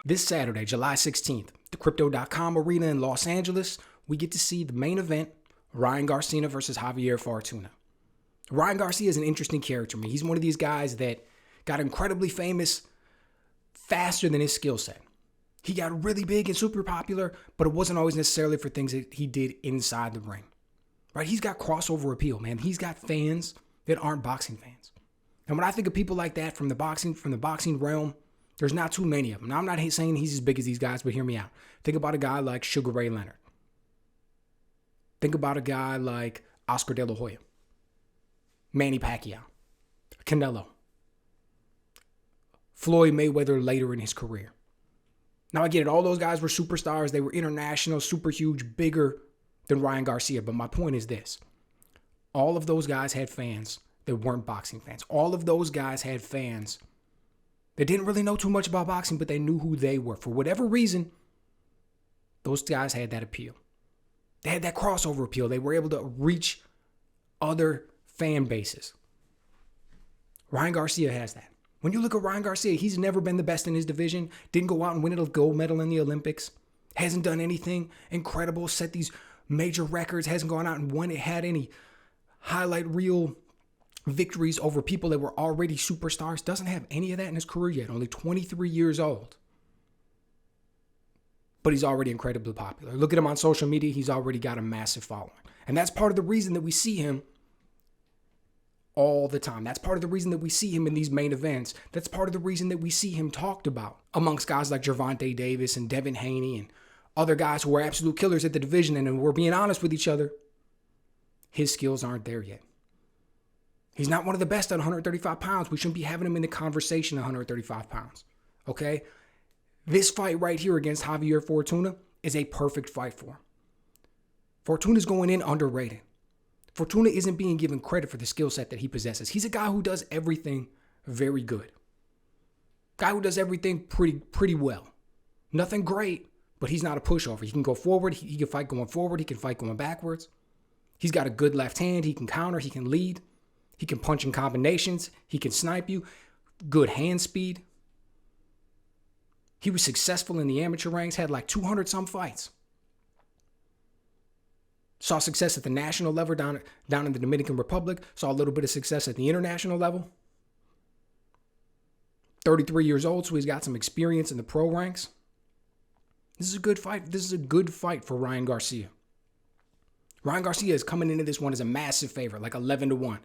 This Saturday, July 16th, the Crypto.com Arena in Los Angeles, we get to see the main event, Ryan Garcia versus Javier Fortuna. Ryan Garcia is an interesting character. I mean, he's one of these guys that got incredibly famous faster than his skill set. He got really big and super popular, but it wasn't always necessarily for things that he did inside the ring. Right? He's got crossover appeal, man. He's got fans that aren't boxing fans. And when I think of people like that from the boxing realm, there's not too many of them. Now, I'm not saying he's as big as these guys, but hear me out. Think about a guy like Sugar Ray Leonard. Think about a guy like Oscar De La Hoya, Manny Pacquiao, Canelo, Floyd Mayweather later in his career. Now, I get it. All those guys were superstars. They were international, super huge, bigger than Ryan Garcia. But my point is this. All of those guys had fans that weren't boxing fans. All of those guys had fans that didn't really know too much about boxing, but they knew who they were. For whatever reason, those guys had that appeal. They had that crossover appeal. They were able to reach other fan bases. Ryan Garcia has that. When you look at Ryan Garcia, he's never been the best in his division. Didn't go out and win a gold medal in the Olympics. Hasn't done anything incredible, set these major records. Hasn't gone out and had any highlight reel victories over people that were already superstars. Doesn't have any of that in his career yet. Only 23 years old. But he's already incredibly popular. Look at him on social media. He's already got a massive following. And that's part of the reason that we see him all the time. That's part of the reason that we see him in these main events. That's part of the reason that we see him talked about amongst guys like Gervonta Davis and Devin Haney and other guys who are absolute killers at the division. And we're being honest with each other. His skills aren't there yet. He's not one of the best at 135 pounds. We shouldn't be having him in the conversation at 135 pounds. Okay? This fight right here against Javier Fortuna is a perfect fight for him. Fortuna's going in underrated. Fortuna isn't being given credit for the skill set that he possesses. He's a guy who does everything very good. Guy who does everything pretty well. Nothing great, but he's not a pushover. He can go forward. He can fight going forward. He can fight going backwards. He's got a good left hand. He can counter. He can lead. He can punch in combinations. He can snipe you. Good hand speed. He was successful in the amateur ranks, had like 200 some fights. Saw success at the national level down in the Dominican Republic. Saw a little bit of success at the international level. 33 years old, so he's got some experience in the pro ranks. This is a good fight. This is a good fight for Ryan Garcia. Ryan Garcia is coming into this one as a massive favorite, like 11-1.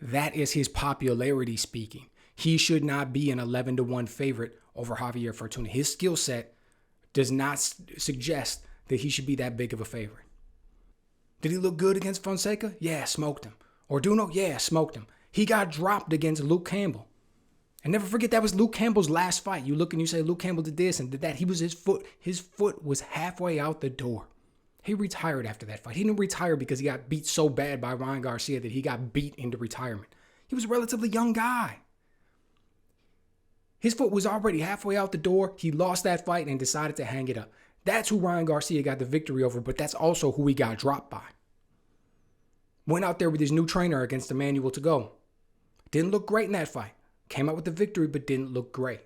That is his popularity speaking. He should not be an 11-1 favorite over Javier Fortuna. His skill set does not suggest that he should be that big of a favorite. Did he look good against Fonseca? Yeah, smoked him. Orduno? Yeah, smoked him. He got dropped against Luke Campbell. And never forget, that was Luke Campbell's last fight. You look and you say, Luke Campbell did this and did that. His foot was halfway out the door. He retired after that fight. He didn't retire because he got beat so bad by Ryan Garcia that he got beat into retirement. He was a relatively young guy. His foot was already halfway out the door. He lost that fight and decided to hang it up. That's who Ryan Garcia got the victory over, but that's also who he got dropped by. Went out there with his new trainer against Emmanuel to go. Didn't look great in that fight. Came out with the victory, but didn't look great.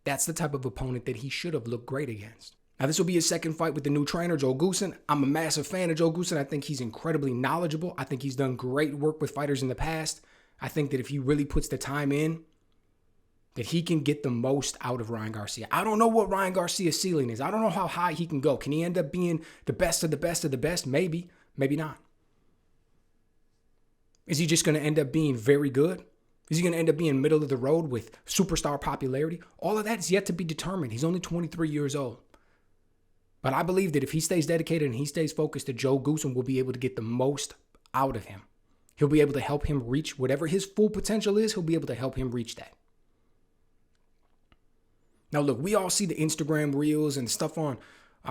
That's the type of opponent that he should have looked great against. Now, this will be his second fight with the new trainer, Joe Goossen. I'm a massive fan of Joe Goossen. I think he's incredibly knowledgeable. I think he's done great work with fighters in the past. I think that if he really puts the time in, that he can get the most out of Ryan Garcia. I don't know what Ryan Garcia's ceiling is. I don't know how high he can go. Can he end up being the best of the best of the best? Maybe. Maybe not. Is he just going to end up being very good? Is he going to end up being middle of the road with superstar popularity? All of that is yet to be determined. He's only 23 years old. But I believe that if he stays dedicated and he stays focused, that Joe Goossen will be able to get the most out of him. He'll be able to help him reach whatever his full potential is. He'll be able to help him reach that. Now, look, we all see the Instagram reels and stuff on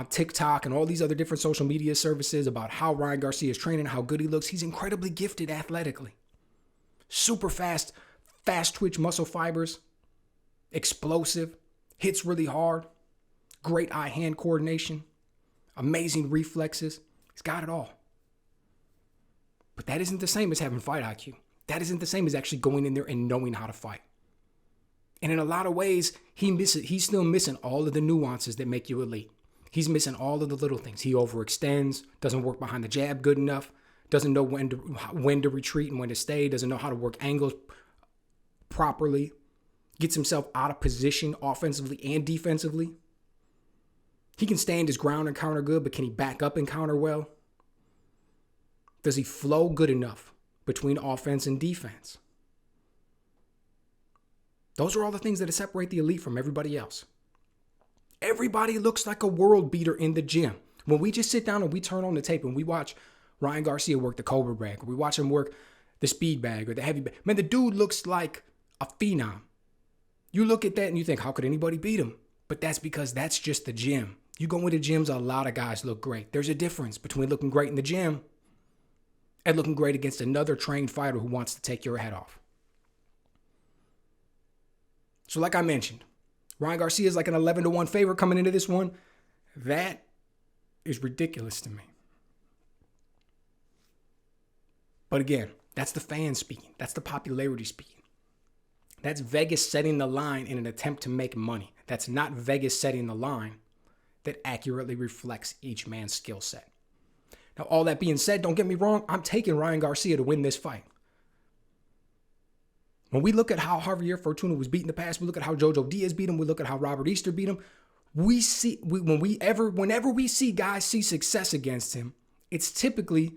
TikTok and all these other different social media services about how Ryan Garcia is training, how good he looks. He's incredibly gifted athletically. Super fast twitch muscle fibers, explosive, hits really hard, great eye-hand coordination, amazing reflexes. He's got it all. But that isn't the same as having fight IQ. That isn't the same as actually going in there and knowing how to fight. And in a lot of ways, he's still missing all of the nuances that make you elite. He's missing all of the little things. He overextends, doesn't work behind the jab good enough, doesn't know when to retreat and when to stay, doesn't know how to work angles properly, gets himself out of position offensively and defensively. He can stand his ground and counter good, but can he back up and counter well? Does he flow good enough between offense and defense? Those are all the things that separate the elite from everybody else. Everybody looks like a world beater in the gym. When we just sit down and we turn on the tape and we watch Ryan Garcia work the Cobra bag, or we watch him work the speed bag or the heavy bag, man, the dude looks like a phenom. You look at that and you think, how could anybody beat him? But that's because that's just the gym. You go into gyms, a lot of guys look great. There's a difference between looking great in the gym and looking great against another trained fighter who wants to take your head off. So like I mentioned, Ryan Garcia is like an 11-1 favorite coming into this one. That is ridiculous to me. But again, that's the fans speaking. That's the popularity speaking. That's Vegas setting the line in an attempt to make money. That's not Vegas setting the line that accurately reflects each man's skill set. Now, all that being said, don't get me wrong, I'm taking Ryan Garcia to win this fight. When we look at how Javier Fortuna was beat in the past, we look at how Jojo Diaz beat him, we look at how Robert Easter beat him, whenever we see guys see success against him, it's typically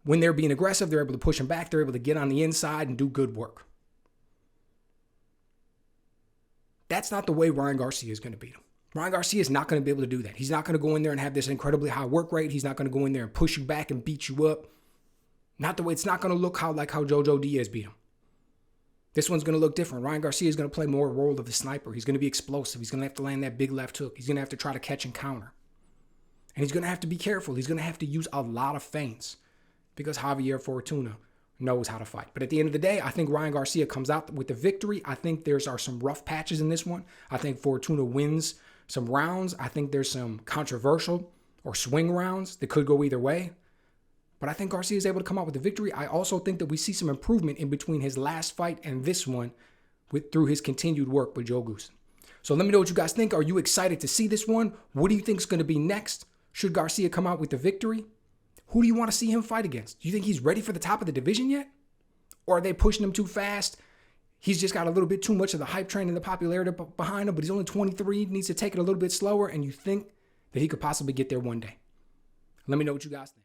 when they're being aggressive, they're able to push him back, they're able to get on the inside and do good work. That's not the way Ryan Garcia is going to beat him. Ryan Garcia is not going to be able to do that. He's not going to go in there and have this incredibly high work rate. He's not going to go in there and push you back and beat you up. Not the way, it's not going to look like how Jojo Diaz beat him. This one's going to look different. Ryan Garcia is going to play more role of the sniper. He's going to be explosive. He's going to have to land that big left hook. He's going to have to try to catch and counter. And he's going to have to be careful. He's going to have to use a lot of feints because Javier Fortuna knows how to fight. But at the end of the day, I think Ryan Garcia comes out with the victory. I think there are some rough patches in this one. I think Fortuna wins some rounds. I think there's some controversial or swing rounds that could go either way. But I think Garcia is able to come out with the victory. I also think that we see some improvement in between his last fight and this one through his continued work with Joe Goossen. So let me know what you guys think. Are you excited to see this one? What do you think is going to be next? Should Garcia come out with the victory? Who do you want to see him fight against? Do you think he's ready for the top of the division yet? Or are they pushing him too fast? He's just got a little bit too much of the hype train and the popularity behind him, but he's only 23, needs to take it a little bit slower, and you think that he could possibly get there one day. Let me know what you guys think.